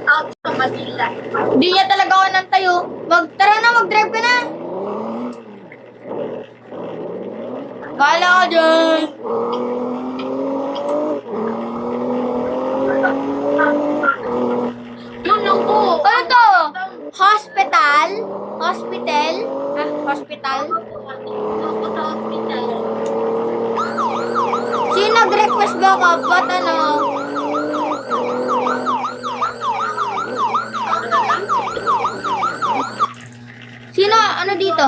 out sa Manila. Hindi niya talaga ako nantayo. Tara na, mag-drive ka na. Bahala ka dyan. Yun lang po. Ano to? Hospital? Hospital? Ah, hospital? Ako sa hospital. Sino nag-request ba ka? Ba't ano? Sino? Ano dito?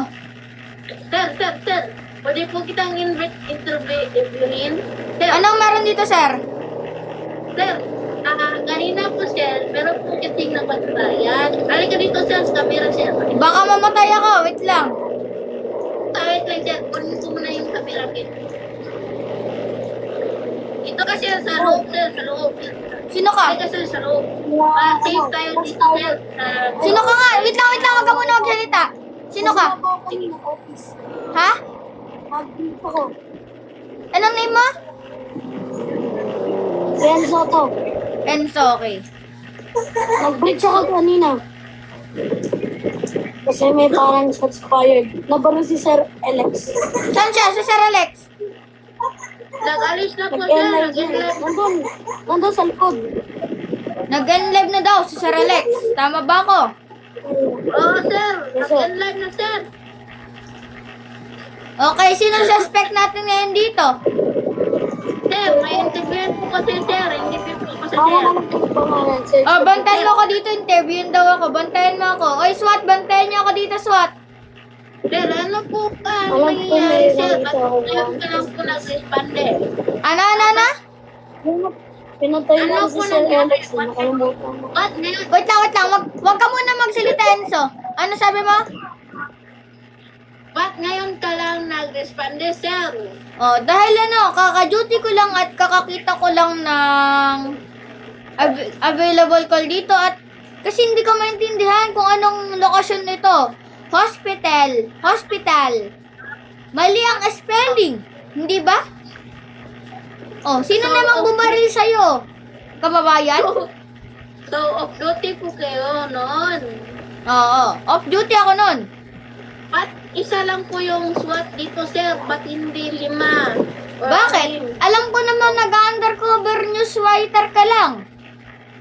Sir. Pwede po kitang interviewin? Sir, Anong meron dito, sir? sir. Kanina po, sir. Meron po kasing napagbayan. Halika dito, sir, sa camera, sir. Baka mamatay ako. Wait lang. Wait lang, sir. Kunin ko muna yung camera, sir. Ito kasi sa loob, sir. Sa loob. Sino ka? Halika, sir, sa loob. Safe tayo dito, sir. Sino ka nga? Wait lang. Wag ka muna magsalita. Sino ka? Ha? Mag-brief ako. Anong name mo? Renzo to. Enzo, okay. Nag-brief ako kanina. Kasi may parang shots fired. Nabaro si Sir Alex. Saan siya? Si Sir Alex? Nag-alis na po, sir. Nag-enlive Nag-enlive. Nandun sa likod. Nag-live na daw si Sir Alex. Tama ba ako? Oo, sir. Yes, sir. Nag-enlive na, sir. Okay, sino suspect natin ngayon dito? Sir, may interviewin po kasi, sir. Hindi po kasi, Ako sir. naman po pangalan, Sir. Oh, bantayan mo ako dito. Interviewin daw ako. Bantayan mo ako. Oy, SWAT, bantayan niyo ako dito, SWAT. Sir, ano po Alam ko, nangyayari, may sir? nakita Ba't ako. ngayon ka lang po nag-respond eh? Ano? Pinatay Ano na po si Sir nangyari? Alex. Nakalimutan mo. Ba't ngayon? Wait lang. Wag ka muna magsalita, Enzo. Ano sabi mo? Ba't ngayon ka lang nag-respond, sir? Oh, dahil ano, kaka-duty ko lang at kakakita ko lang ng available call dito at kasi hindi ko maintindihan kung anong lokasyon nito. Hospital. Mali ang spelling, hindi ba? Oh, sino namang bumaril sa'yo? Kababayan? So, off-duty po kayo noon. Oo, off duty ako nun. Ba't isa lang po yung SWAT dito, sir? Ba't hindi 5? Bakit? Alam ko naman nag-undercover news writer ka lang.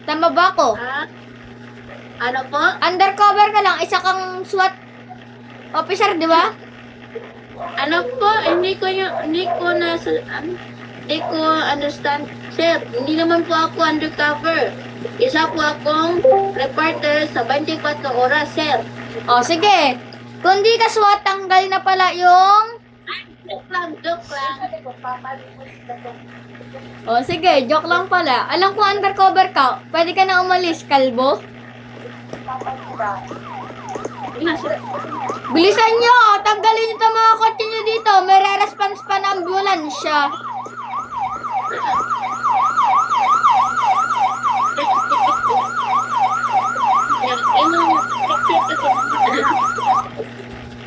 Tama ba ako? Ha? Ano po? Undercover ka lang, isa kang SWAT officer, di ba? Ano po? Hindi ko understand. Sir, hindi naman po ako undercover. Isa po akong reporter sa 24 oras, sir. O, sige. Kung di ka SWAT, tanggal na pala yung... Joke lang. O, sige. Joke lang pala. Alam ko undercover ka. Pwede ka na umalis, kalbo. Bilisan nyo! Tanggalin nyo itong mga kotse nyo dito. May re-response pa na ambulansya.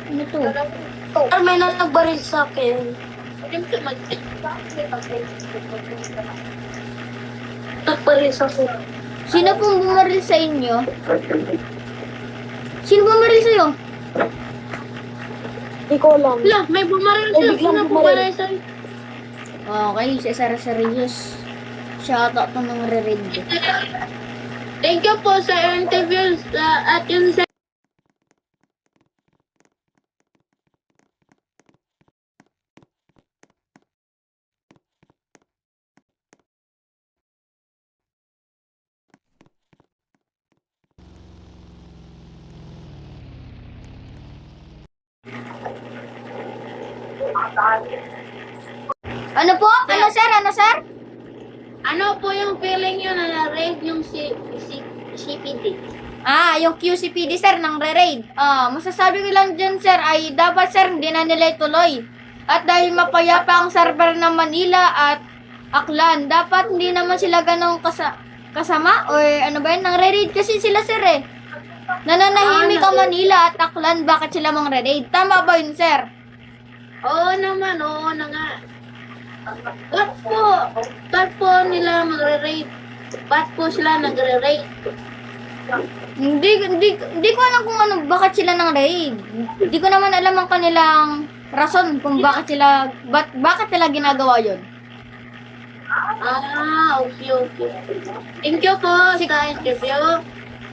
Ano to? Sir, may nagbaril sa akin. Nagbaril sa akin. Sino pong bumaril sa inyo? Sino bumaril sa'yo? Hindi ko alam. Wala, may bumaril May siya. biglang Sino bumaril. bumaril sa... Okay, si Sarah Serious. Shoutout to ng re-read. Thank you po sa interview at yun sa... Ano po? Ano sir? Ano po yung feeling nyo na na-raid yung CPD? Ah, yung QCPD sir ng re-raid. Masasabi ko lang dyan sir ay dapat sir hindi na nila ituloy. At dahil mapayapa ang server ng Manila at Aklan, dapat hindi naman sila ganong kasama or ano ba yun, ng re-raid kasi sila sir eh. Nananahimik ang Manila at Aklan, bakit sila mang re-raid? Tama ba yun sir? Oo naman, oo na nga. Ba't po nila magre-raid? Ba't po sila nagre-raid? Hindi ko alam kung ano, bakit sila ng raid. Hindi ko naman alam ang kanilang rason kung bakit nila ginagawa yon. Okay. Thank you po sa interview.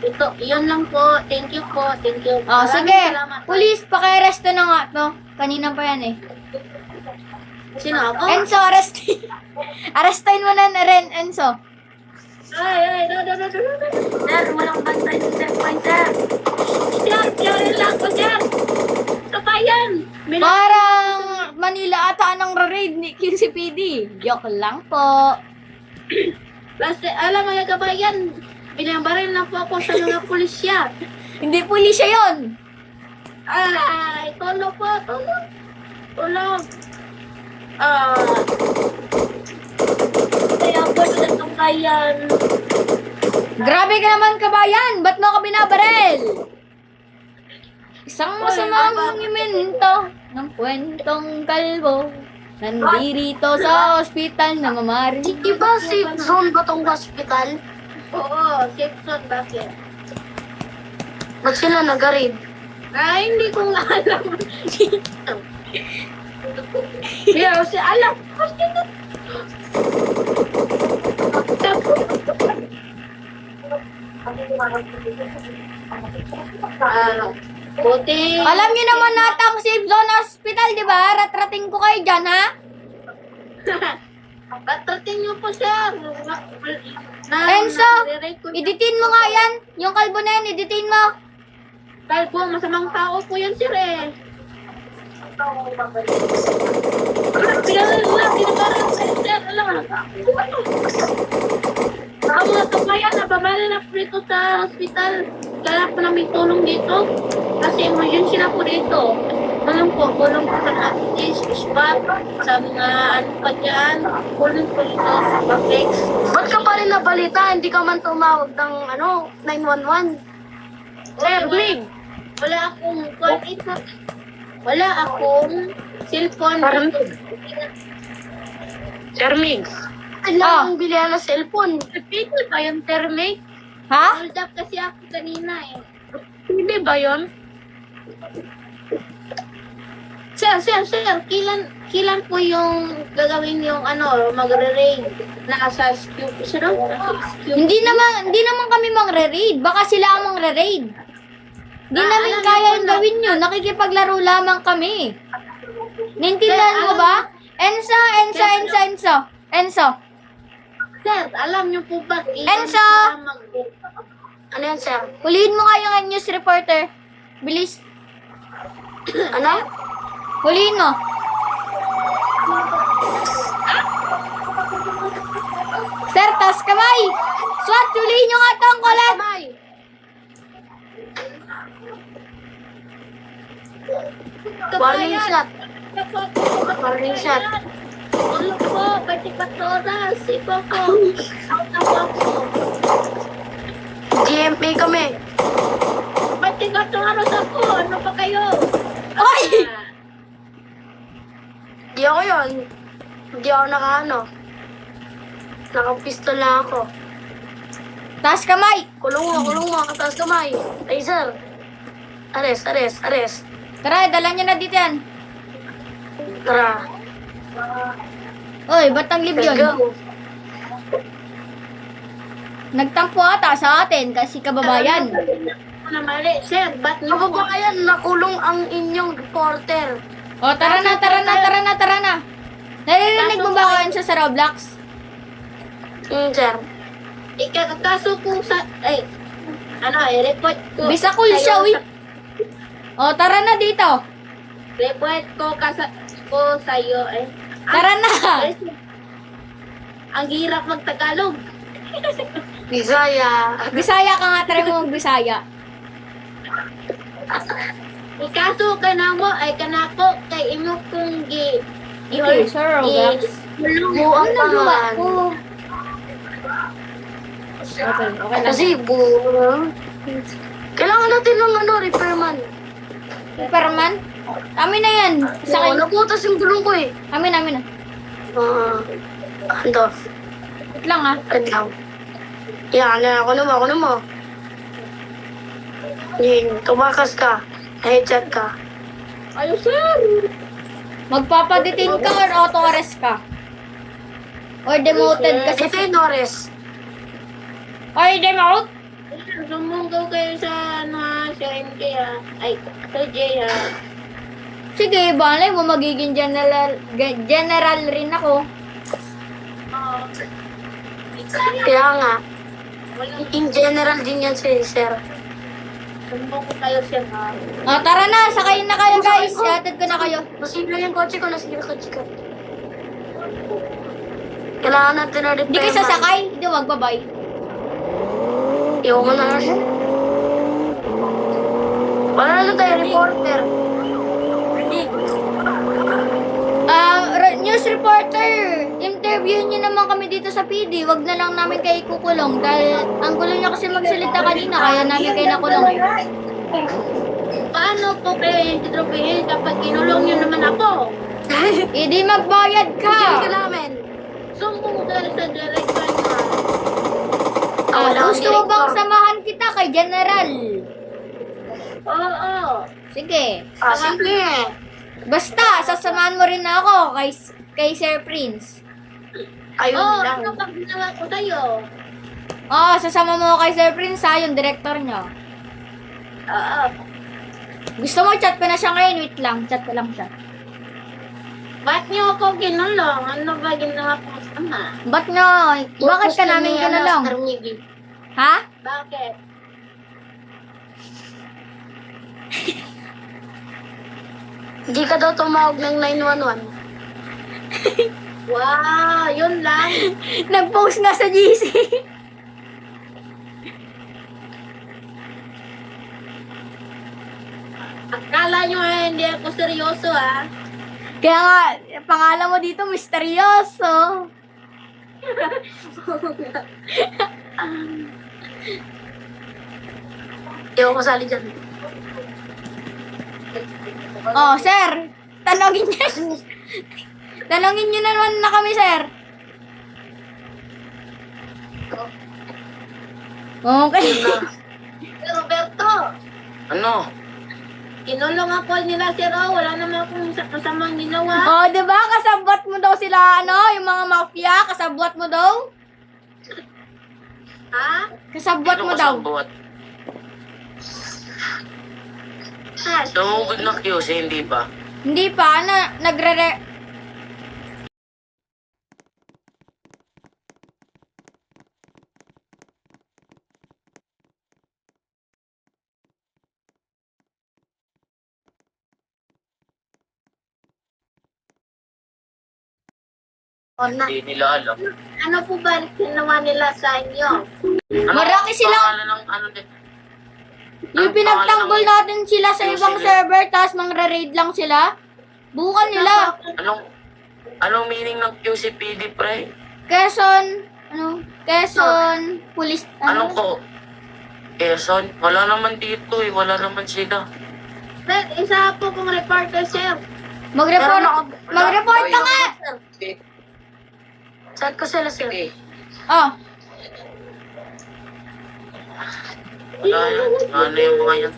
Ito, yun lang po. Thank you po. Thank you. Oh, Maraming sige. salamat po. Police, paki-arresto na nga to. Kanina pa yan eh. Sino ako? Enzo, arrestin mo na rin, Enzo. No. Sir, walang bantay sa checkpoint, sir. Sir, lang po, sir. Kapayan. Parang Manila ata ang raid ni QCPD. Joke lang po. Basta, alam mga kabayan, binabaril na po ako sa mga pulisya. Hindi pulisya yon. Ay, tulog po, tulog. Kaya po sa kabayan. Grabe ka naman, kabayan. Ba't mo ako binabaril? Isang masamang imento ng kwentong kalbo. Nandirito sa ospital na mamari. Di ba safe zone ba tong hospital? Oo, safe zone, bakit? Ba't sila nag-raid? Ay, hindi ko nga alam. Pero si alam ko sino. Buti. Alam niyo naman nata ang safe zone hospital, di ba? Ratrating ko kayo dyan, ha? Patratin niyo po siya. Enzo, editin mo nga yan. Yung kalbo na yan, editin mo. Kalbo, masamang tao po yan, sir eh. Ako mga kabayan, nababala na po dito sa hospital. Kaya po namin tulong dito. Kasi emergency na po dito. Tulong po sa activities, spot, sa mga ano pa dyan. Tulong po dito sa public. Ba't ka pa rin nabalita? Hindi ka man tumawag ng 911? Sir, wala akong wala akong cellphone. Sir Migs. Kailangan bilihan ng cellphone. Pwede ba yung termate? Ha? Hold up kasi ako kanina eh. Hindi ba yun? Sir, kilan po yung gagawin yung magre-raid na sa SQ? Hindi naman kami mangre-raid. Baka sila ang mangre-raid. Hindi namin alam kaya mo yung na- gawin nyo. Nakikipaglaro lamang kami. Naintindihan mo ba? Enzo. Sir, alam niyo po ba? Enzo! Ano yan, sir? Huliin mo nga yung news reporter. Bilis. Ano? Huliin mo. Sir, tas kamay. SWAT, huliin nyo nga tong kulat. Kamay! Warning shot. Warning shot. Tulog po, 24 oras. Ipo po. Out na po ako. GMA kami. 24 oras ako. Ano pa kayo? Oy! Di ako yun. Hindi ako Nakapistol na ako. Tas kamay. Kulong mo. Taas kamay. Ay, sir. Arrest. Tara, dala nyo na dito yan. Tara. Oy, ba't ang live Let's yun? go. Nagtampo ata sa atin kasi kababayan. Ano na mali? Sir, ba't niyo po? Kababayan, nakulong ang inyong reporter. O, tara na. Naririnig mo ba ko sa Roblox? Sir. Kaso kung sa... report ko. Bisakul siya, uy. O, tara na dito. Report ko sa'yo. Tara na. Ang hirap mag-Tagalog. Bisaya. Bisaya ka nga, try mo mag-Bisaya. Ikaso kanamo ay kanako kay imo kong Okay, sir, Roblox. Buang Ano nagawa pangalan. ko? Okay lang. Kasi buang. Kailangan natin ng repairman. Superman? Amin na yan. Sa Oo, akin. naputas yung gulong ko eh. Amin na. Ando. Wait lang ha. Yan, ako naman. Tumakas ka. Headshot ka. Ayo, sir. Magpapadetain ka or auto arrest ka? Or demoted ka Ito sa... yung Norris. Or demote? Sumunggaw kayo sa, sa MK, Ay, sa J, Sige, balay mo magiging general rin ako. Kaya nga. Walang In general din yan si sir. sumbong ko kayo, sir, ha? Tara na, sakayin na kayo guys. Ihatid ko na kayo. Nasira yung kotse ko. Nasira yung kotse ko. Kailangan natin na repair. Hindi kayo sasakay? Hindi, wag, bye-bye. Iwan mo na siya. Wala na tayo, reporter. News reporter, interview niyo naman kami dito sa PD. Wag na lang namin kayo kukulong dahil ang gulo niyo kasi magsalita kanina kaya namin kayo nakulong eh. Paano po kayo intropihin kapag kinulong niyo naman ako? Hindi magbayad ka. Hindi ka namin. Sumbong kayo sa director niyo. Gusto mo bang samahan kita kay General? Oo. Sige. Sige. Basta, sasamahan mo rin ako kay Sir Prince. Ayun Oo, lang. ano pag ginawa ko sa'yo? Sasama mo ako kay Sir Prince ha, yung director niyo. Oo. Gusto mo, chat ko na siya ngayon. Wait lang, chat ko lang siya. Ba't niyo ako kinulong? Ano ba ginawa ko masama? Bakit ka namin ginulong? Sir Miggy. Ha? Bakit? Hindi ka daw tumawag ng 911. Wow, yun lang. Nag-post na sa GC. Akala niyo hindi ako seryoso, Kaya nga, pangalan mo dito, misteryoso. Hindi ako kasali dyan. Sir, tanongin niyo. Tanongin niyo naman na kami, sir. Okay. Roberto, Ano? kinulong ako nila, sir. Wala naman akong masamang ginawa. Diba? Kasabwat mo daw sila, yung mga mafia. Kasabwat mo daw. Ha? Kasabwat mo daw. Kasabot? Ha? Tumugod na QC, hindi ba? Hindi pa, Hindi nila alam. Ano po ba ginawa nila sa inyo? Ano Marami ang silang- pangalan ng ano din? yung pinagtanggol natin sila sa ibang server, tapos mangre-raid lang sila. Bukan nila. Anong meaning ng QCPD, pre? Quezon, police, Anong ko? Quezon? Wala naman dito eh. Wala naman sila. Sir, isa po kong reporter, sir. Mag-report ka nga! Saan ko sila sir? Sige. Wala yan. Ano yung mga yan?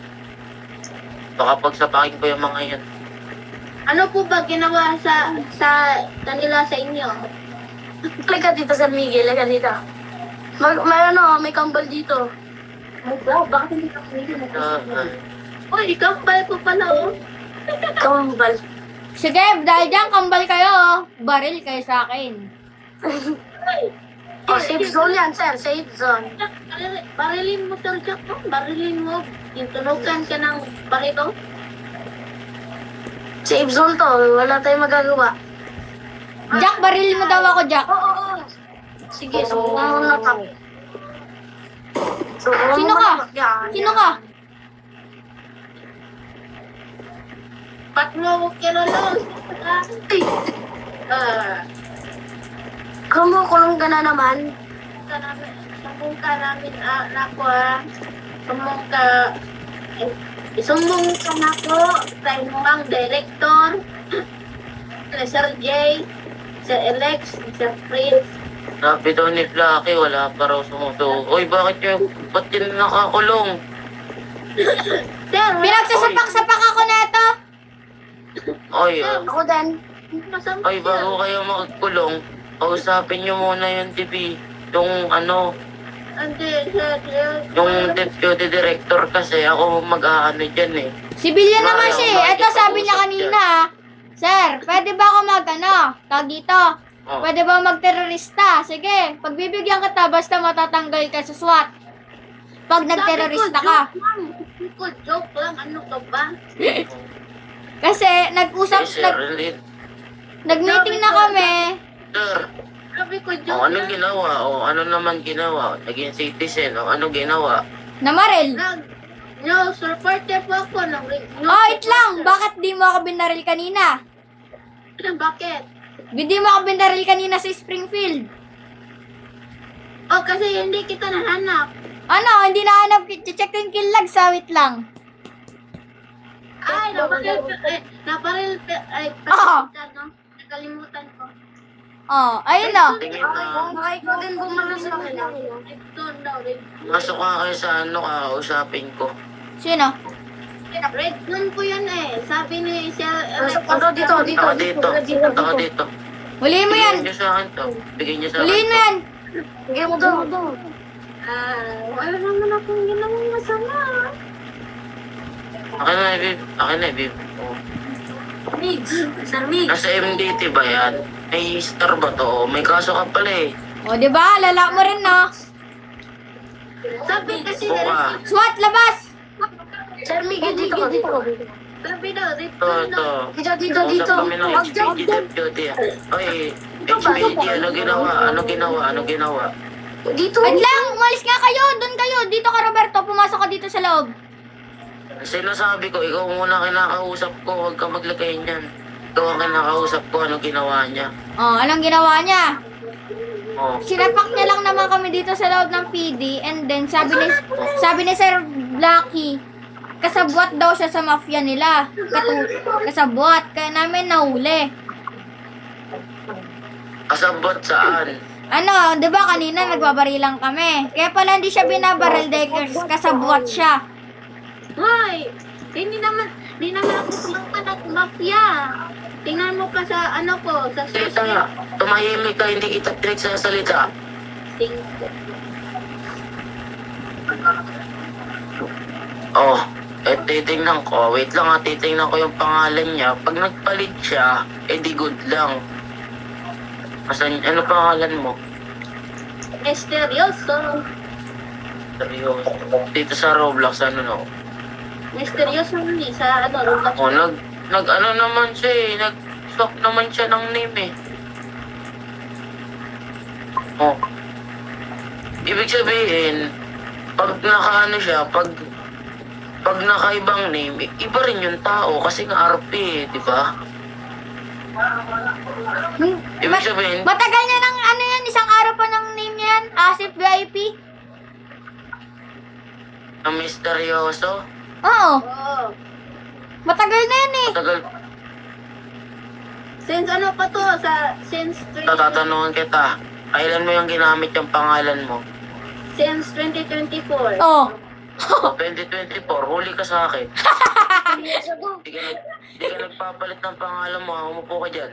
Baka pagsapakin ko yung mga yan. Ano po ba ginawa sa kanila sa inyo? Laga dito, Sir Miguel. Laga dito. May kambal dito. Ay, wow, bakit hindi ka pwede Uy, kambal ko pala, Kambal. Sige, dahil dyan, kambal kayo. Baril kayo sa akin. Safe zone yan, sir. Safe zone. Barilin mo, Sir Jack, barilin mo. Tunugan ka ng barito. Safe zone to. Wala tayong magagawa. Jack, baril mo daw ako, Jack. Oo. Sige, sumungan mo na kami. Sumungan Sino mo ka? na yan. Sino ka? Ba't mo kinulong? Kumukulong ka na naman. Sumbong ka namin, nako, Isumbong ka na po sa inyong director, Sir J, Sir Alex, Sir Prince. Sabi daw ni Flaky, wala pa raw sumusuko. Uy, ba't yun nakakulong? Sir, Pinagsasapak-sapak ako na ito. Oy, Ako din. masama oy, bago kayo magkulong, kausapin nyo muna yung TV. Yung ano, Hindi, sir. yung deputy director kasi ako mag-aano dyan eh. Sibilyan naman Ayaw, siya eh. bakit Ito sabi niya kausap kanina. Sir, pwede ba ako tawag dito? Oh. Pwede ba magterorista? Sige, pagbibigyan kita basta matatanggal ka sa SWAT. Pag nagterorista ka. Joke lang, ano ka ba? Kasi nag-usap, Eh, sir, hindi. nag-meeting na kami. Sir, Sabi ko, o joke anong lang. ginawa? O ano naman ginawa? Naging citizen, o ano ginawa? Namaril. No, supporter po ako. Oh, wait lang. Bakit di mo ako binaril kanina? Bakit? Hindi mo ako binaril kanina sa Springfield. Oh, kasi hindi kita nahanap. Ano, hindi nahanap. Check ko yung kill lag sa wait lang. Ay, naparil, ay, Oo. no? Nakalimutan ko. Oh, ayun o. Tingin na. Baka ikaw din bumalo sa akin. Red daw, red. Masok ka kayo sa ano, kausapin ko. Sino? Red zone ko yun eh. Sabi ni siya, Ano dito, dito, Ako dito. Ako dito. Huliin mo yan. Bigyan nyo sa akin to. Bigyan nyo sa akin Huliin mo to. yan. Bigyan mo daw. wala naman akong ginawang masama. Akin na, babe. Akin na, babe. Oh. Migs. Sir Migs. Nasa MDT ba yan? May star ba to? May kaso ka pala eh. O, di ba? Lala mo rin, no? Sabi kasi, Buka. SWAT, labas! Sir Migs, dito ka, dito. sabi daw, red Ito, zone ito. daw. Dito, dito. Kausap kami ng Wag dyan, HPG deputy. Oy, HPG, ano ginawa? Ano ginawa? Ano ginawa? Dito. Wait lang, umalis nga kayo. Doon kayo. Dito ka, Roberto. Pumasok ka dito sa loob. Sinasabi ko, ikaw muna kinakausap ko. Huwag ka maglagay niyan. Ikaw ang kinakausap ko. Ano ginawa niya? Oh, anong ginawa niya? Oh. Sinapak niya lang naman kami dito sa loob ng PD and then sabi ni Sir Blacky, kasabwat daw siya sa mafia nila. Kasabwat. Kaya namin nahuli. Kasabot saan? Ano, 'di ba kanina nagbabarilang kami. Kaya pala hindi siya binabaril dahil kasabwat siya. Hoy! Hindi naman ako kumangka ng mafia. Tingnan mo ka sa ano ko, sa Salita nga. Tumahimik ka, hindi kita pinagsasalita. Oh, titingnan ko. Wait lang titingnan ko yung pangalan niya. Pag nagpalit siya, di good lang. Asan, ano pangalan mo? Misteryoso. Seryoso. Dito sa Roblox, ano no? Misteryoso ni sa ano, Roblox. Oh, nag ano naman siya eh. Nag-swap naman siya ng name eh. Oh. Ibig sabihin, pag nakaano siya, pag nakaibang name, iba rin yung tao kasi nga RP eh, di ba? Ibig sabihin, Matagal niya ng ano yan, isang araw pa ng name niya yan. Asif VIP. ang misteryoso, Oo, Oo. matagal na yan eh. tagal, Since ano pa to, since tatanungin kita, kailan mo yung ginamit yung pangalan mo? since 2024. Oh. 2024, huli ka sa akin. Di ka nagpapalit ng pangalan mo, umupo ka dyan.